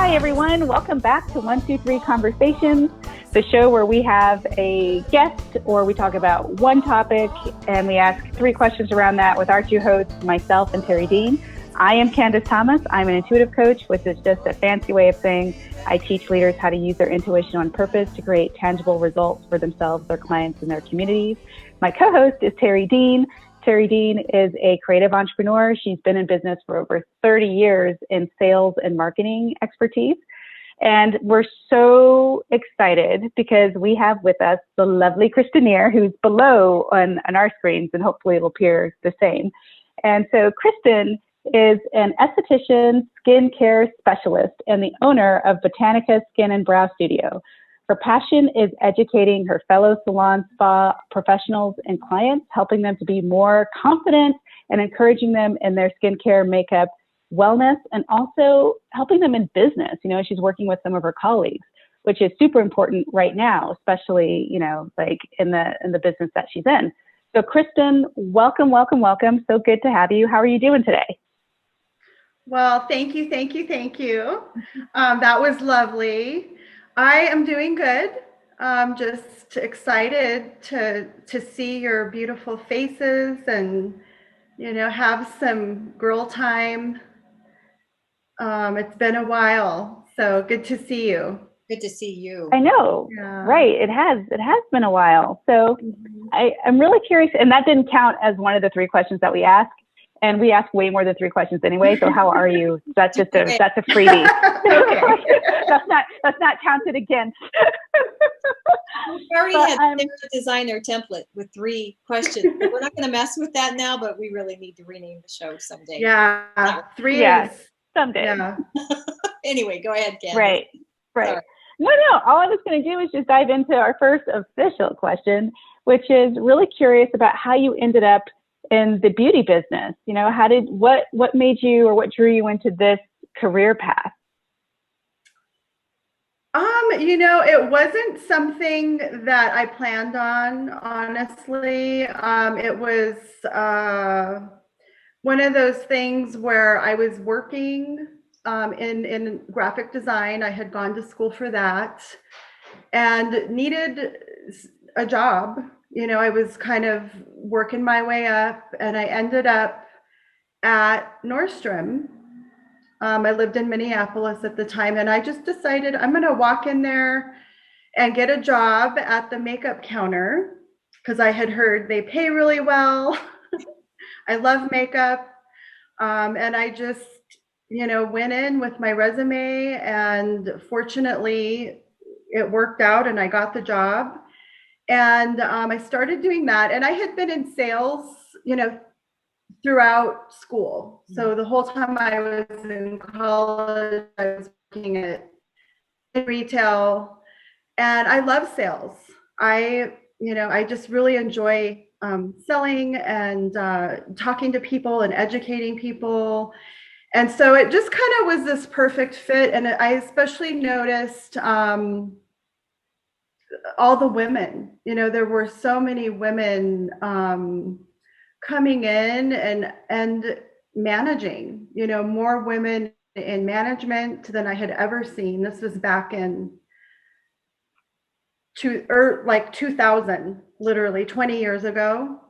Hi, everyone. Welcome back to 123 Conversations, the show where we have a guest or we talk about one topic and we ask three questions around that with our two hosts, myself and Terri Dean. I am Candace Thomas. I'm an intuitive coach, which is just a fancy way of saying I teach leaders how to use their intuition on purpose to create tangible results for themselves, their clients, and their communities. My co-host is Terri Dean. Terri Dean is a creative entrepreneur. She's been in business for over 30 years in sales and marketing expertise. And we're so excited because we have with us the lovely Kristin Near, who's below on our screens, and hopefully it'll appear the same. And so Kristin is an esthetician, skincare specialist, and the owner of Botanica Skin and Brow Studio. Her passion is educating her fellow salon spa professionals and clients, helping them to be more confident and encouraging them in their skincare, makeup, wellness, and also helping them in business. You know, she's working with some of her colleagues, which is super important right now, especially, you know, like in the business that she's in. So Kristin, welcome, welcome, welcome. So good to have you. How are you doing today? Well, thank you. That was lovely. I am doing good. Just excited to see your beautiful faces and, you know, have some girl time. It's been a while, so good to see you. Good to see you. I know, yeah. Right? It has been a while. So I'm really curious, and that didn't count as one of the three questions that we asked. And we ask way more than three questions anyway. So how are you? That's a freebie. Okay. that's not counted against. We already had to design our template with three questions. So we're not going to mess with that now, but we really need to rename the show someday. Yeah, three is someday. Yeah. Anyway, go ahead, Ken. Right. Sorry. No. All I was going to do is just dive into our first official question, which is really curious about how you ended up in the beauty business. You know, what made you or what drew you into this career path? You know, it wasn't something that I planned on, honestly. It was one of those things where I was working in graphic design. I had gone to school for that and needed a job. You know, I was kind of working my way up and I ended up at Nordstrom. I lived in Minneapolis at the time and I just decided I'm going to walk in there and get a job at the makeup counter because I had heard they pay really well. I love makeup. And I just, you know, went in with my resume and fortunately it worked out and I got the job. And I started doing that. And I had been in sales, you know, throughout school. So the whole time I was in college, I was working in retail and I love sales. I just really enjoy selling and talking to people and educating people. And so it just kind of was this perfect fit. And I especially noticed all the women, you know, there were so many women coming in and managing, you know, more women in management than I had ever seen. This was back in 2000, literally 20 years ago.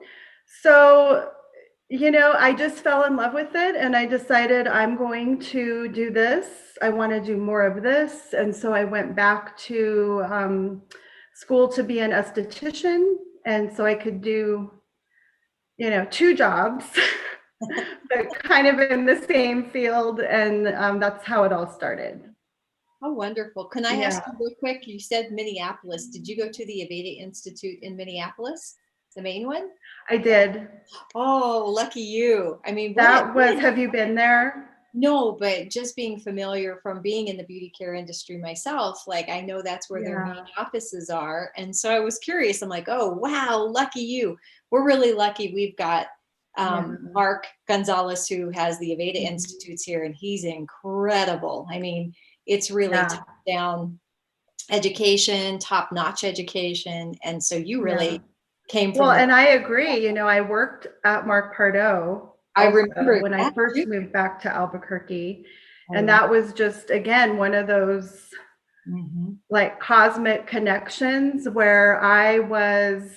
So, you know, I just fell in love with it and I decided I'm going to do this. I want to do more of this. And so I went back to school to be an esthetician. And so I could do, you know, two jobs, but kind of in the same field. And that's how it all started. Oh, wonderful. Can I ask you real quick? You said Minneapolis. Did you go to the Aveda Institute in Minneapolis, the main one? I did. Oh, lucky you. I mean, have you been there? No, but just being familiar from being in the beauty care industry myself, like I know that's where their main offices are. And so I was curious. I'm like, oh, wow, lucky you. We're really lucky. We've got Mark Gonzalez, who has the Aveda Institutes here, and he's incredible. I mean, it's really top down education, top notch education. And so you really came from. Well, and I agree. You know, I worked at Mark Pardo. I remember when I first moved back to Albuquerque. And that was just, again, one of those like cosmic connections where I was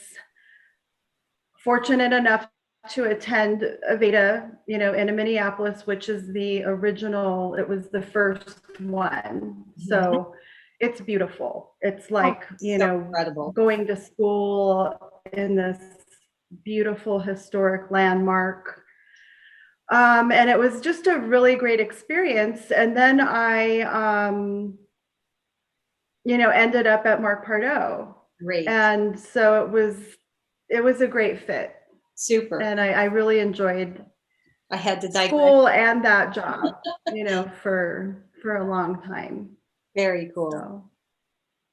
fortunate enough to attend Aveda, you know, in Minneapolis, which is the original, it was the first one. So it's beautiful. It's like, you know, incredible. Going to school in this beautiful historic landmark. And it was just a really great experience. And then I, you know, ended up at Mark Pardo. Great. And so it was a great fit. Super. And I really enjoyed I had to digress. School and that job, you know, for a long time. Very cool.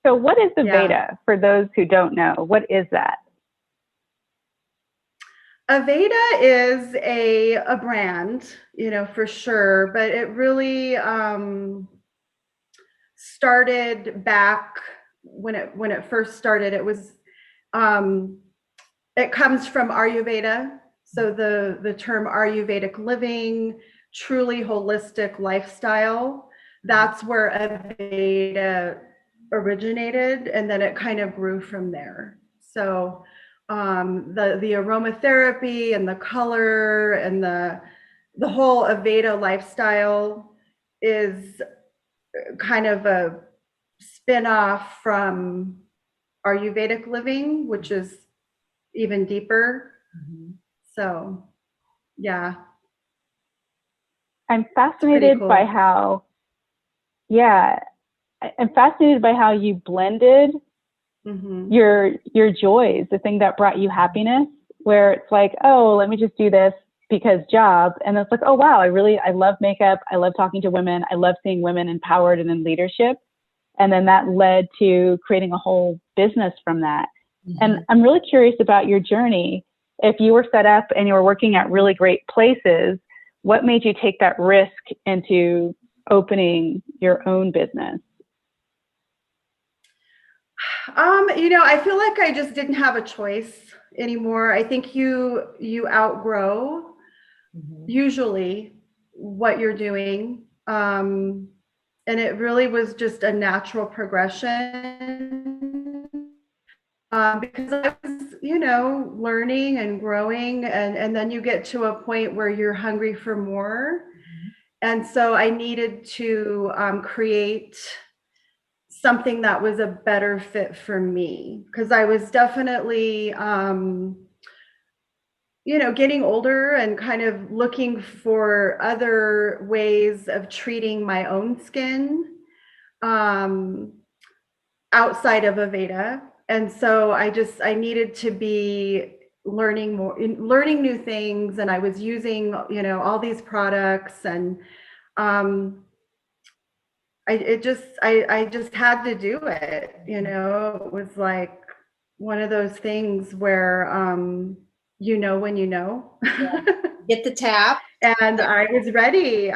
So what is Aveda for those who don't know? What is that? Aveda is a brand, you know, for sure, but it really started back when it first started. It was it comes from Ayurveda. So the term Ayurvedic living, truly holistic lifestyle, that's where Aveda originated, and then it kind of grew from there. So the aromatherapy and the color and the whole Aveda lifestyle is kind of a spin-off from Ayurvedic living, which is even deeper. So, yeah. I'm fascinated by how, I'm fascinated by how you blended your joys, the thing that brought you happiness, where it's like, oh, let me just do this because job. And it's like, oh, wow, I love makeup. I love talking to women. I love seeing women empowered and in leadership. And then that led to creating a whole business from that. And I'm really curious about your journey. If you were set up and you were working at really great places, what made you take that risk into opening your own business? You know, I feel like I just didn't have a choice anymore. I think you outgrow usually what you're doing. And it really was just a natural progression. Because I was, you know, learning and growing, and then you get to a point where you're hungry for more. And so I needed to create something that was a better fit for me, because I was definitely, you know, getting older and kind of looking for other ways of treating my own skin outside of Aveda. And so I needed to be learning learning new things. And I was using, you know, all these products, and I just had to do it. You know, it was like one of those things where, you know, when you know. Get the tap. And I was ready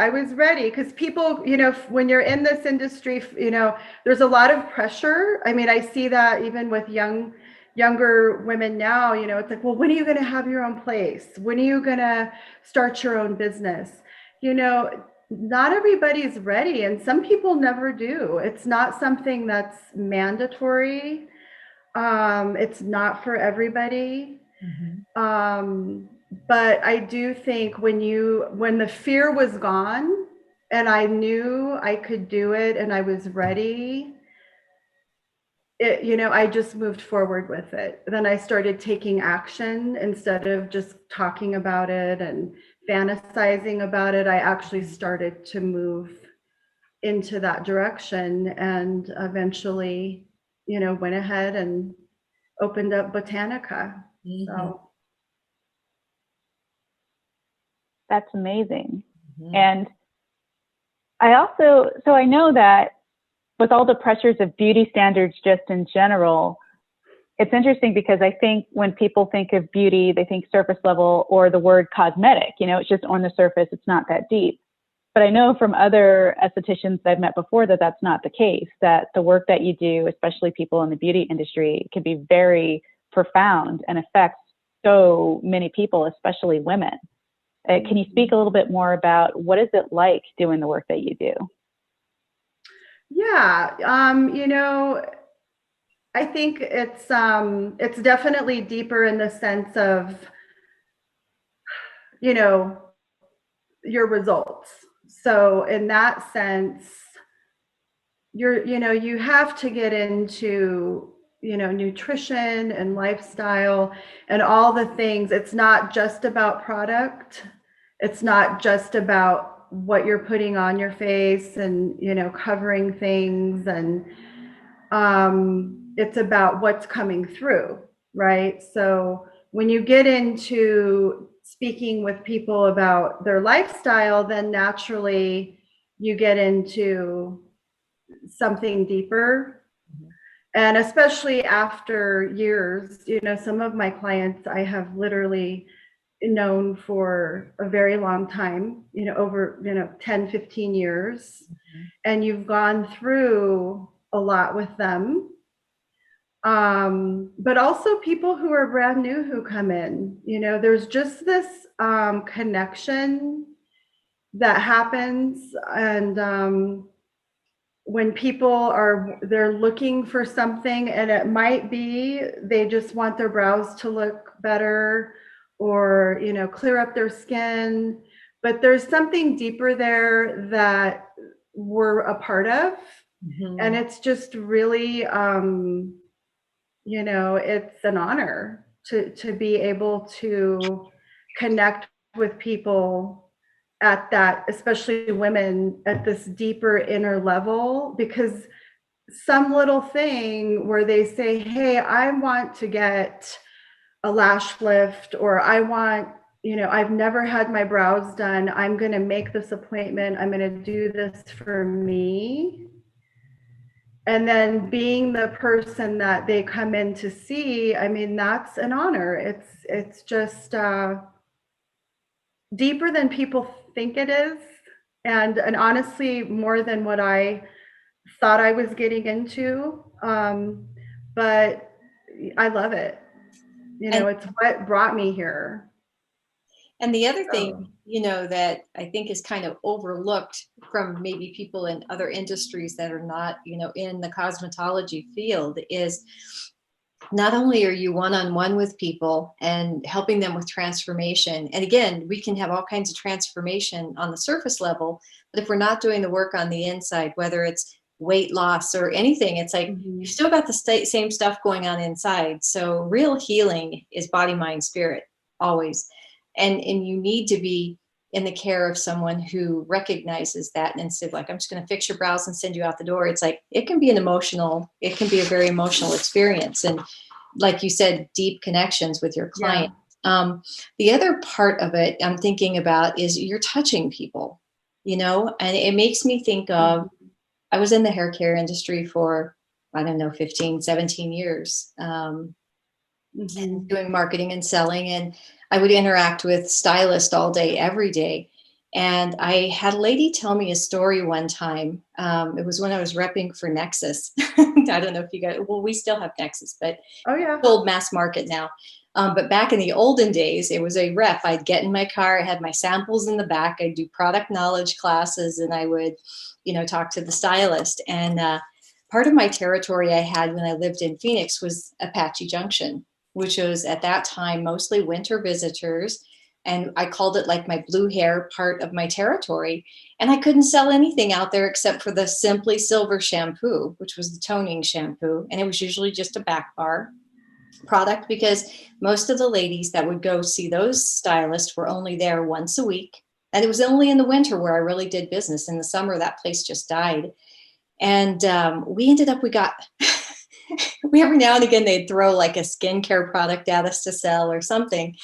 because people, you know, when you're in this industry, you know, there's a lot of pressure. I mean, I see that even with younger women now, you know, it's like, well, when are you going to have your own place? When are you going to start your own business? You know, not everybody's ready, and some people never do. It's not something that's mandatory. It's not for everybody. But I do think when the fear was gone and I knew I could do it and I was ready, you know, I just moved forward with it. Then I started taking action instead of just talking about it and fantasizing about it. I actually started to move into that direction, and eventually, you know, went ahead and opened up Botanica. So. That's amazing. And I know that with all the pressures of beauty standards just in general, it's interesting because I think when people think of beauty, they think surface level or the word cosmetic, you know, it's just on the surface, it's not that deep. But I know from other estheticians that I've met before that that's not the case, that the work that you do, especially people in the beauty industry, can be very profound and affects so many people, especially women. Can you speak a little bit more about what is it like doing the work that you do? Yeah, I think it's definitely deeper in the sense of, your results. So in that sense, you have to get into, nutrition and lifestyle and all the things. It's not just about product. It's not just about what you're putting on your face and, covering things. And it's about what's coming through, right? So when you get into speaking with people about their lifestyle, then naturally you get into something deeper. And especially after years, some of my clients I have literally known for a very long time, over, 10, 15 years. And you've gone through a lot with them. But also people who are brand new who come in, there's just this connection that happens. And when people they're looking for something, and it might be they just want their brows to look better or, clear up their skin, but there's something deeper there that we're a part of. And it's just really, it's an honor to be able to connect with people at that, especially women, at this deeper inner level, because some little thing where they say, hey, I want to get a lash lift, or I want, I've never had my brows done. I'm going to make this appointment. I'm going to do this for me. And then being the person that they come in to see, I mean, that's an honor. It's just deeper than people think it is. And honestly, more than what I thought I was getting into. But I love it. It's what brought me here. And the other thing, that I think is kind of overlooked from maybe people in other industries that are not, in the cosmetology field, is not only are you one-on-one with people and helping them with transformation. And again, we can have all kinds of transformation on the surface level, but if we're not doing the work on the inside, whether it's weight loss or anything, it's like you've still got the same stuff going on inside. So real healing is body, mind, spirit, always. And you need to be in the care of someone who recognizes that. And instead of like, I'm just going to fix your brows and send you out the door, it's like, it can be a very emotional experience. And like you said, deep connections with your client. Yeah. The other part of it I'm thinking about is you're touching people, and it makes me think of, I was in the hair care industry for, 15, 17 years, and doing marketing and selling. And I would interact with stylists all day, every day. And I had a lady tell me a story one time. It was when I was repping for Nexus. I don't know if you guys, we still have Nexus, but it's old mass market now. But back in the olden days, it was a rep. I'd get in my car, I had my samples in the back, I'd do product knowledge classes, and I would, talk to the stylist. And part of my territory I had when I lived in Phoenix was Apache Junction, which was at that time mostly winter visitors. And I called it like my blue hair part of my territory. And I couldn't sell anything out there except for the Simply Silver shampoo, which was the toning shampoo. And it was usually just a back bar product because most of the ladies that would go see those stylists were only there once a week. And it was only in the winter where I really did business. In the summer, that place just died. And we got, every now and again, they'd throw like a skincare product at us to sell or something.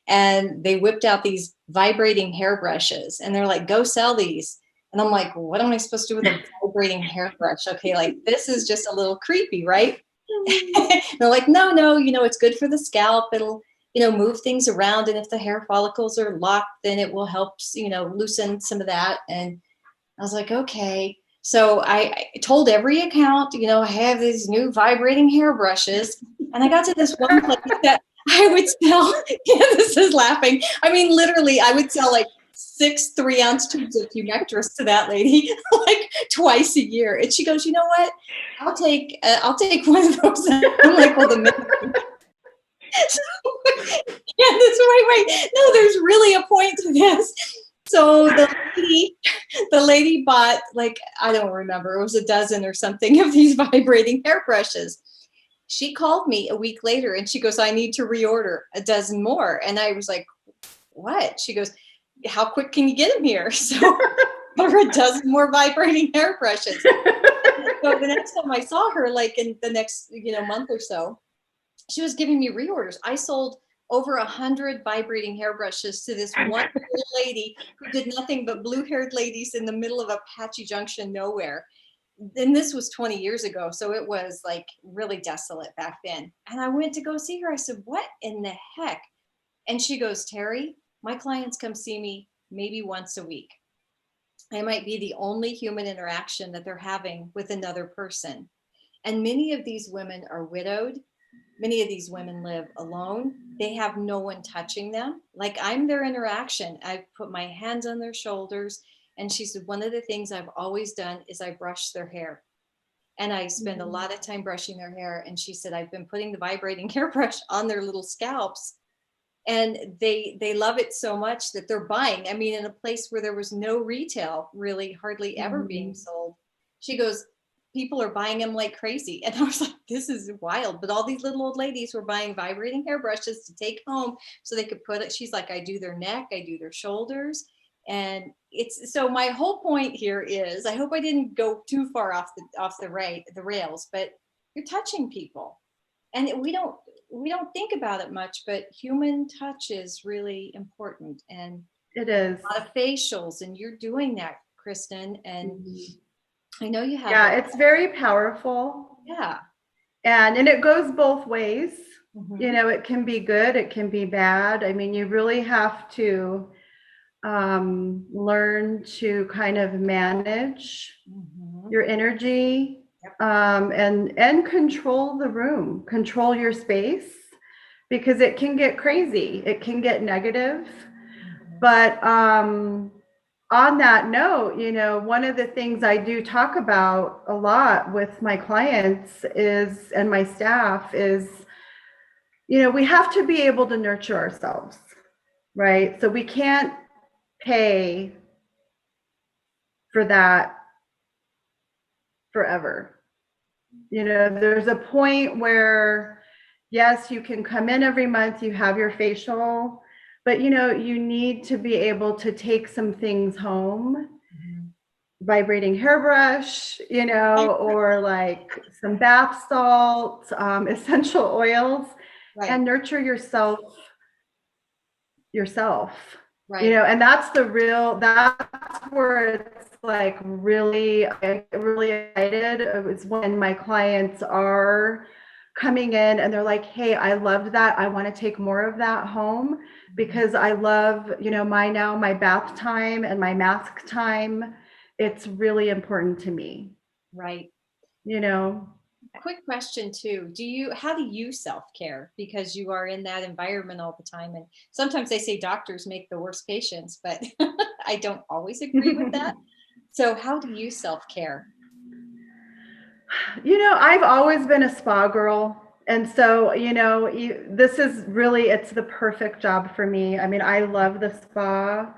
And they whipped out these vibrating hairbrushes and they're like, go sell these. And I'm like, what am I supposed to do with a vibrating hairbrush? Okay, like this is just a little creepy, right? They're like, no, it's good for the scalp. It'll, move things around. And if the hair follicles are locked, then it will help, loosen some of that. And I was like, okay. So I told every account, I have these new vibrating hairbrushes. And I got to this one place that I would sell, this is laughing. I mean, literally, I would sell like 6 3-ounce tubes of humectress to that lady like twice a year. And she goes, you know what? I'll take one of those. I'm like, well, the minute. So, yeah, wait. No, there's really a point to this. So the lady bought, like, I don't remember, it was a dozen or something of these vibrating hairbrushes. She called me a week later and she goes, I need to reorder a dozen more. And I was like, what? She goes, how quick can you get them here? So for a dozen more vibrating hairbrushes. So the next time I saw her, like in the next, month or so, she was giving me reorders. I sold over 100 vibrating hairbrushes to this one little lady who did nothing but blue-haired ladies in the middle of Apache Junction nowhere. And this was 20 years ago, so it was like really desolate back then. And I went to go see her. I said, what in the heck? And she goes, Terri, my clients come see me maybe once a week. I might be the only human interaction that they're having with another person. And many of these women are widowed. Many of these women live alone. They have no one touching them. Like, I'm their interaction. I put my hands on their shoulders. And she said, one of the things I've always done is I brush their hair. And I spend a lot of time brushing their hair. And she said, I've been putting the vibrating hairbrush on their little scalps. And they love it so much that they're buying. I mean, in a place where there was no retail really hardly ever being sold. She goes, people are buying them like crazy. And I was like, this is wild. But all these little old ladies were buying vibrating hairbrushes to take home so they could put it. She's like, I do their neck, I do their shoulders. And it's, so my whole point here is, I hope I didn't go too far off the rails, but you're touching people. And we don't think about it much, but human touch is really important. And it is a lot of facials, and you're doing that, Kristin. And I know you have. Yeah, it's very powerful. Yeah. And it goes both ways. It can be good, it can be bad. I mean, you really have to learn to kind of manage your energy. And control the room, control your space, because it can get crazy, it can get negative. But on that note, one of the things I do talk about a lot with my clients and my staff is, we have to be able to nurture ourselves, right? So we can't pay for that forever. There's a point where, yes, you can come in every month, you have your facial, but you need to be able to take some things home, vibrating hairbrush, or like some bath salts, essential oils, and nurture yourself. Right. And that's where it's like really excited is when my clients are coming in and they're like, hey, I loved that. I want to take more of that home because I love, my bath time and my mask time. It's really important to me. Right. Quick question too. How do you self-care? Because you are in that environment all the time. And sometimes they say doctors make the worst patients, but I don't always agree with that. So how do you self-care? I've always been a spa girl. And so, this is really, it's the perfect job for me. I mean, I love the spa.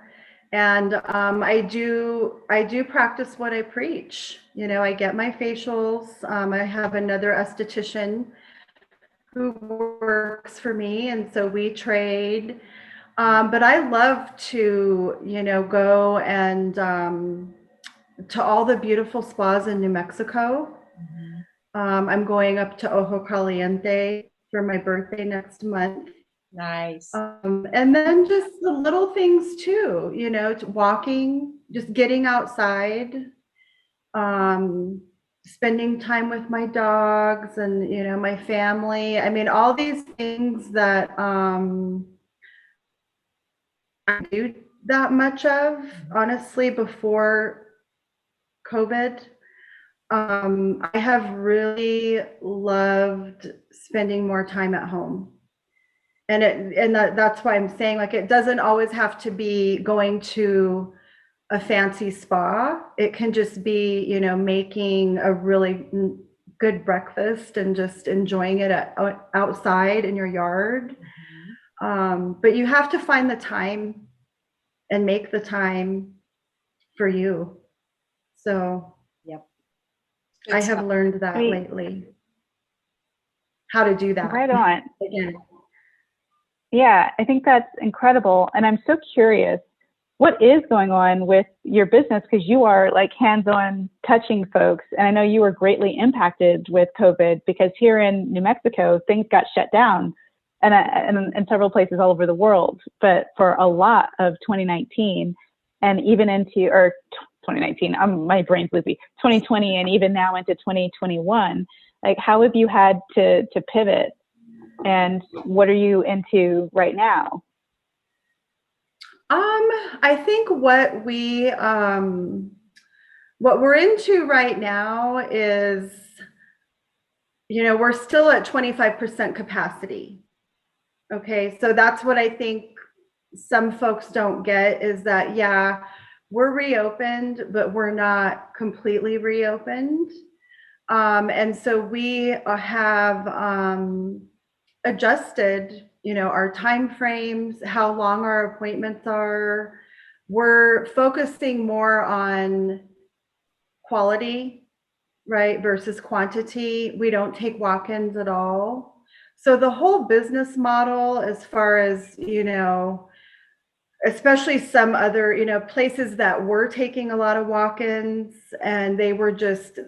And I do practice what I preach. I get my facials. I have another esthetician who works for me, and so we trade. But I love to, go and to all the beautiful spas in New Mexico. I'm going up to Ojo Caliente for my birthday next month. Nice. And then just the little things too, walking, just getting outside, spending time with my dogs and, my family. I mean, all these things that I do that much of, honestly, before COVID. I have really loved spending more time at home. That's why I'm saying, like, it doesn't always have to be going to a fancy spa. It can just be, you know, making a really good breakfast and just enjoying it outside in your yard. But you have to find the time and make the time for you. So yep. I have learned that lately, how to do that. Right on. Again. Yeah, I think that's incredible. And I'm so curious, what is going on with your business? Because you are like hands-on touching folks. And I know you were greatly impacted with COVID, because here in New Mexico, things got shut down and in several places all over the world. But for a lot of 2019 and even into, or 2019, my brain's loopy, 2020 and even now into 2021, like how have you had to pivot? And what are you into right now? I think what we're into right now is, you know, we're still at 25% capacity. Okay, so that's what I think some folks don't get, is that, yeah, we're reopened, but we're not completely reopened. And so we have adjusted, you know, our time frames, how long our appointments are. We're focusing more on quality, right, versus quantity. We don't take walk-ins at all. So the whole business model, as far as, you know, especially some other, you know, places that were taking a lot of walk-ins, and they were just,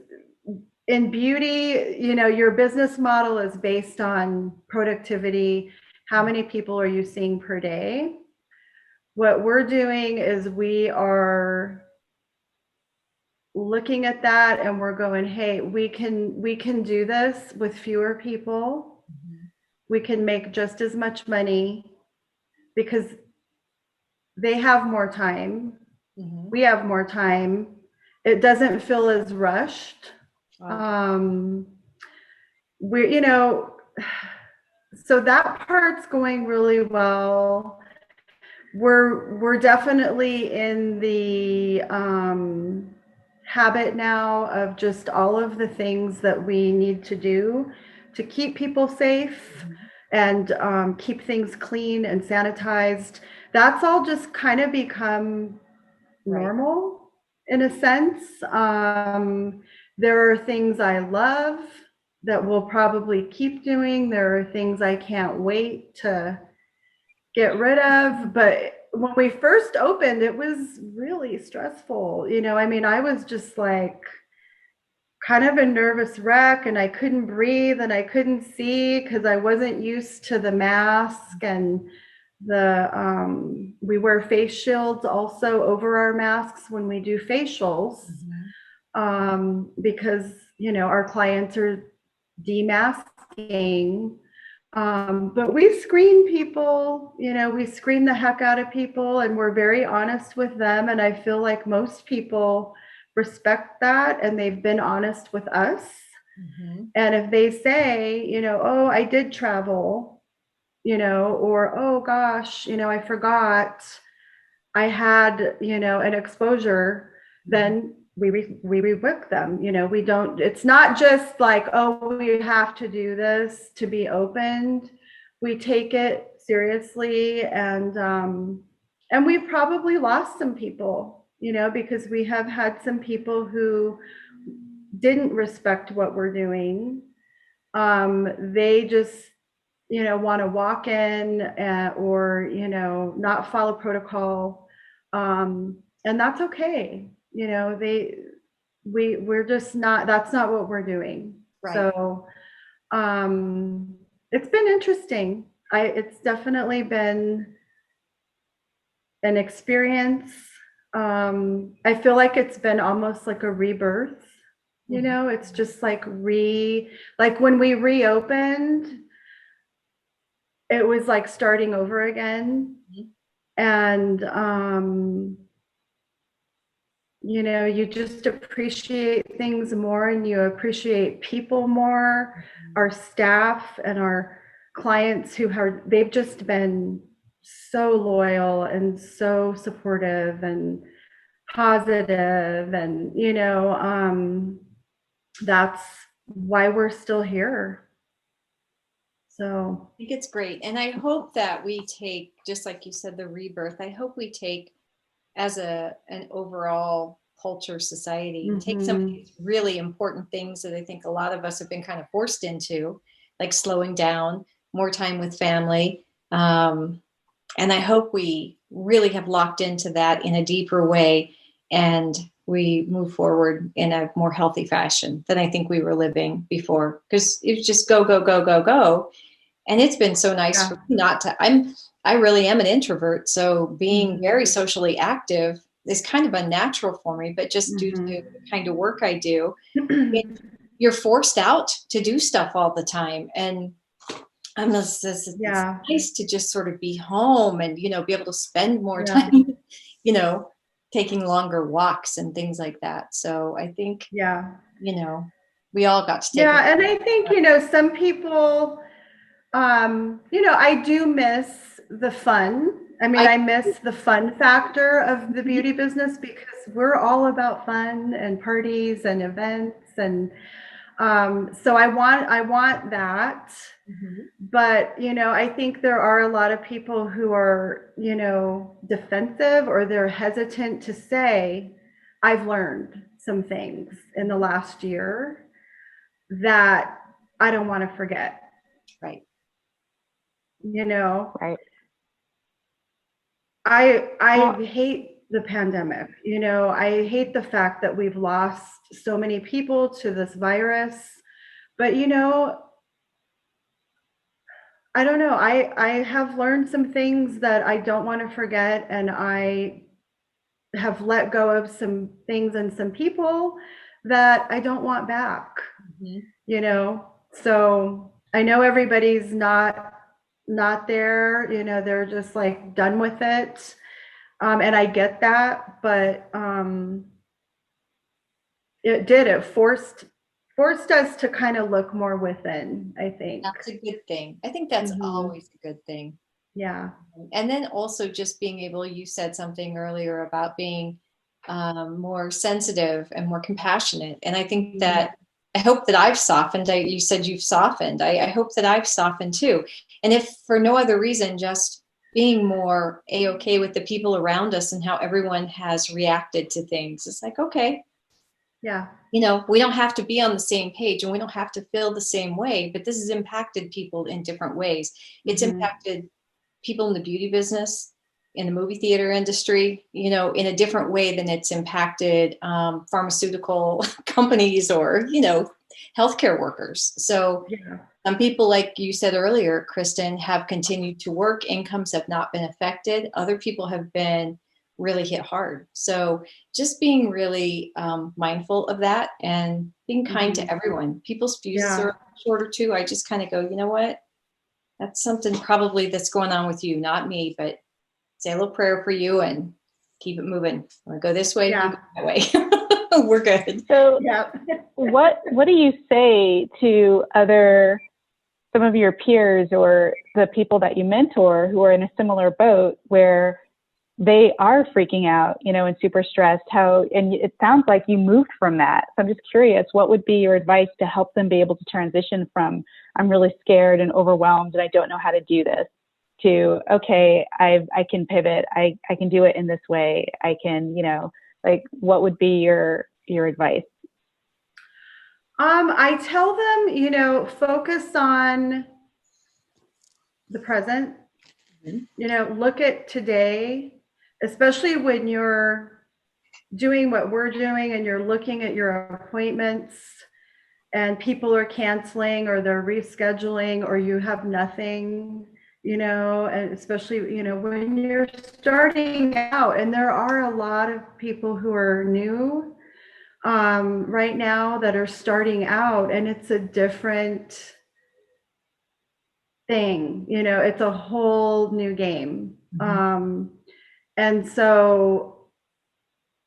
in beauty, you know, your business model is based on productivity. How many people are you seeing per day? What we're doing is we are looking at that and we're going, hey, we can do this with fewer people. We can make just as much money because they have more time. We have more time. It doesn't feel as rushed. We're, you know, so that part's going really well. We're definitely in the habit now of just all of the things that we need to do to keep people safe and keep things clean and sanitized. That's all just kind of become normal in a sense. There are things I love that we'll probably keep doing. There are things I can't wait to get rid of. But when we first opened, it was really stressful. You know, I mean, I was just like kind of a nervous wreck, and I couldn't breathe and I couldn't see because I wasn't used to the mask, and we wear face shields also over our masks when we do facials, because, you know, our clients are demasking. But we screen people, you know, we screen the heck out of people, and we're very honest with them. And I feel like most people respect that, and they've been honest with us. And if they say, you know, oh, I did travel, you know, or, oh gosh, you know, I forgot I had, you know, an exposure, then we rebook them. You know, we don't, it's not just like, oh, we have to do this to be opened. We take it seriously, and we've probably lost some people, you know, because we have had some people who didn't respect what we're doing. They just, you know, want to walk in or, you know, not follow protocol. And that's okay. You know, we're just not, that's not what we're doing. Right. So it's been interesting. It's definitely been an experience. I feel like it's been almost like a rebirth. You know, it's just like like when we reopened, it was like starting over again. And you know, you just appreciate things more, and you appreciate people more, our staff and our clients they've just been so loyal and so supportive and positive, and that's why we're still here. So I think it's great. And I hope that we take, just like you said, the rebirth, I hope we take as an overall culture, society, take some of these really important things that I think a lot of us have been kind of forced into, like slowing down, more time with family. And I hope we really have locked into that in a deeper way, and we move forward in a more healthy fashion than I think we were living before, because it was just go, go, go, go, go. And it's been so nice for me not to, I really am an introvert. So being very socially active is kind of unnatural for me, but just due to the kind of work I do, you're forced out to do stuff all the time. And it's nice to just sort of be home and, be able to spend more time, taking longer walks and things like that. So I think, we all got to take and I think, some people, I do miss the fun. I mean, I miss the fun factor of the beauty business, because we're all about fun and parties and events. And so I want that. But, I think there are a lot of people who are, defensive, or they're hesitant to say, I've learned some things in the last year that I don't want to forget. Right. Right. I hate the pandemic. I hate the fact that we've lost so many people to this virus. But, I don't know. I have learned some things that I don't want to forget, and I have let go of some things and some people that I don't want back. So I know everybody's not there, they're just like done with it. And I get that, but it forced us to kind of look more within, I think. That's a good thing. I think that's always a good thing. Yeah. And then also just being able, you said something earlier about being more sensitive and more compassionate. And I think that, I hope that I've softened. You said you've softened. I hope that I've softened too. And if for no other reason, just being more A-okay with the people around us and how everyone has reacted to things. It's like, okay. Yeah. We don't have to be on the same page, and we don't have to feel the same way, but this has impacted people in different ways. It's impacted people in the beauty business, in the movie theater industry, in a different way than it's impacted pharmaceutical companies or, healthcare workers. So some people, like you said earlier, Kristin, have continued to work. Incomes have not been affected. Other people have been really hit hard. So just being really mindful of that and being kind to everyone. People's fuses are shorter too. I just kind of go, you know what? That's something probably that's going on with you, not me, but say a little prayer for you and keep it moving. I want to go this way, you go that way. We're good. So what do you say to some of your peers or the people that you mentor who are in a similar boat where they are freaking out, and super stressed? And it sounds like you moved from that. So I'm just curious, what would be your advice to help them be able to transition from, I'm really scared and overwhelmed and I don't know how to do this, to, okay, I can pivot. I can do it in this way. I can, what would be your advice? I tell them, focus on the present, look at today, especially when you're doing what we're doing and you're looking at your appointments and people are canceling or they're rescheduling or you have nothing, and especially, when you're starting out, and there are a lot of people who are new right now that are starting out, and it's a different thing, it's a whole new game. And so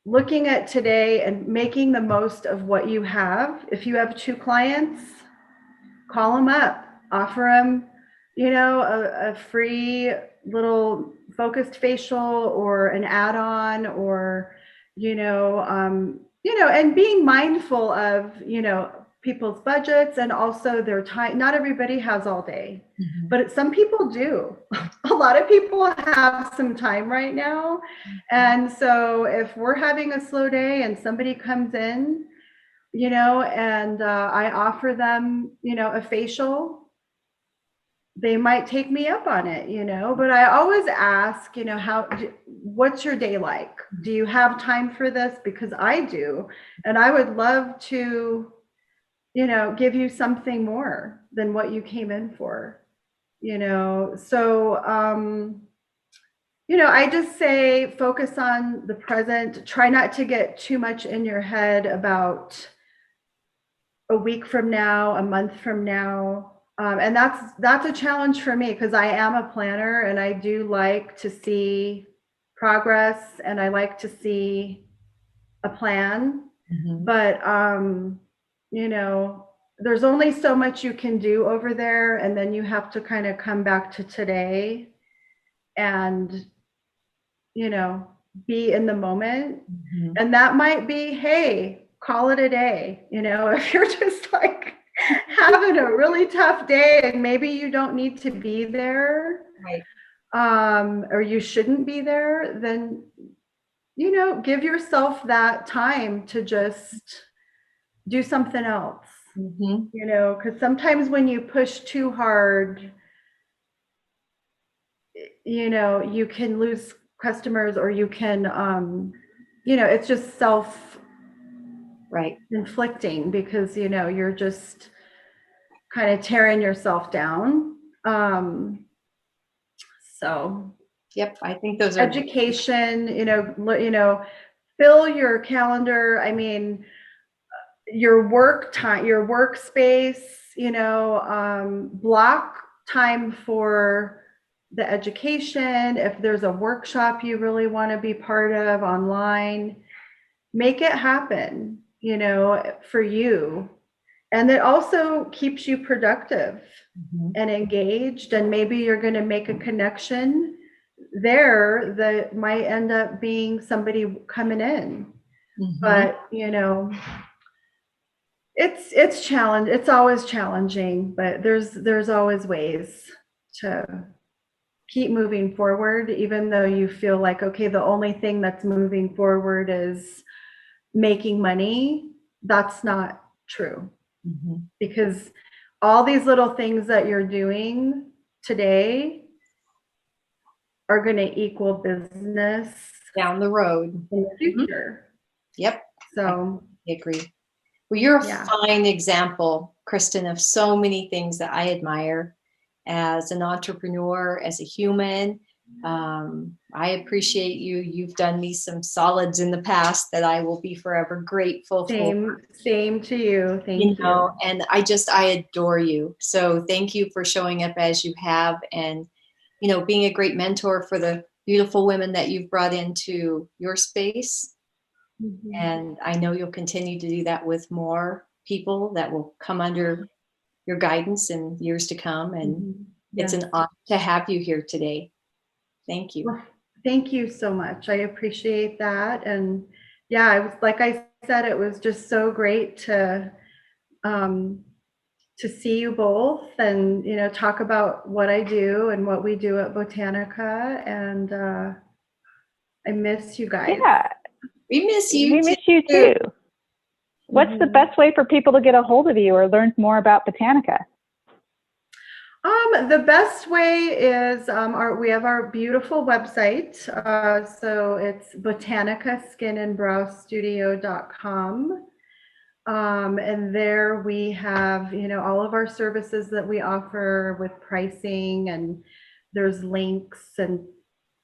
looking at today and making the most of what you have. If you have 2 clients, call them up, offer them a free little focused facial or an add-on, or, and being mindful of, people's budgets and also their time. Not everybody has all day, but some people do. A lot of people have some time right now. And so if we're having a slow day and somebody comes in, and I offer them, a facial, they might take me up on it, but I always ask, what's your day like? Do you have time for this? Because I do. And I would love to, give you something more than what you came in for, So, I just say focus on the present. Try not to get too much in your head about a week from now, a month from now. And that's a challenge for me, because I am a planner and I do like to see progress and I like to see a plan. But, there's only so much you can do over there. And then you have to kind of come back to today and, be in the moment. And that might be, hey, call it a day. If you're just like having a really tough day and maybe you don't need to be there, right, or you shouldn't be there, then, give yourself that time to just do something else. Because sometimes when you push too hard, you can lose customers, or you can, it's just self-inflicting, because, you're just kind of tearing yourself down. So, yep, I think those are education, fill your calendar. I mean, your work time, your workspace, block time for the education. If there's a workshop you really want to be part of online, make it happen, for you. And it also keeps you productive and engaged. And maybe you're going to make a connection there that might end up being somebody coming in. But, it's challenge. It's always challenging, but there's always ways to keep moving forward, even though you feel like, okay, the only thing that's moving forward is making money. That's not true, because all these little things that you're doing today are going to equal business down the road in the future. Yep. So I agree. Well, you're a fine example, Kristin, of so many things that I admire as an entrepreneur, as a human. I appreciate you. You've done me some solids in the past that I will be forever grateful for. Same to you. Thank you. And I adore you. So thank you for showing up as you have, and, being a great mentor for the beautiful women that you've brought into your space. And I know you'll continue to do that with more people that will come under your guidance in years to come. And it's an honor to have you here today. Thank you. Well, thank you so much. I appreciate that. And yeah, it was, like I said, it was just so great to see you both and, talk about what I do and what we do at Botanica. And I miss you guys. Yeah. We miss you. We miss you too. What's the best way for people to get a hold of you or learn more about Botanica? The best way is we have our beautiful website. So it's botanicaskinandbrowstudio.com. And there we have, all of our services that we offer with pricing, and there's links and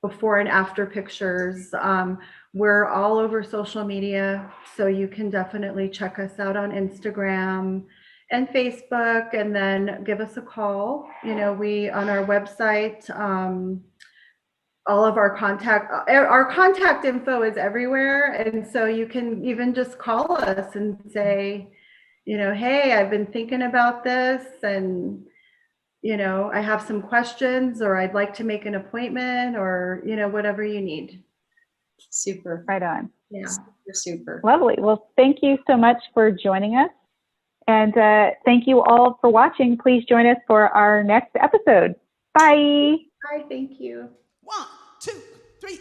before and after pictures. We're all over social media, so you can definitely check us out on Instagram and Facebook, and then give us a call. We on our website, all of our contact info is everywhere, and so you can even just call us and say, hey, I've been thinking about this, and I have some questions, or I'd like to make an appointment, or, whatever you need. Super. Right on. Yeah. Super. Lovely. Well, thank you so much for joining us. And thank you all for watching. Please join us for our next episode. Bye. Hi, thank you. 1, 2, 3.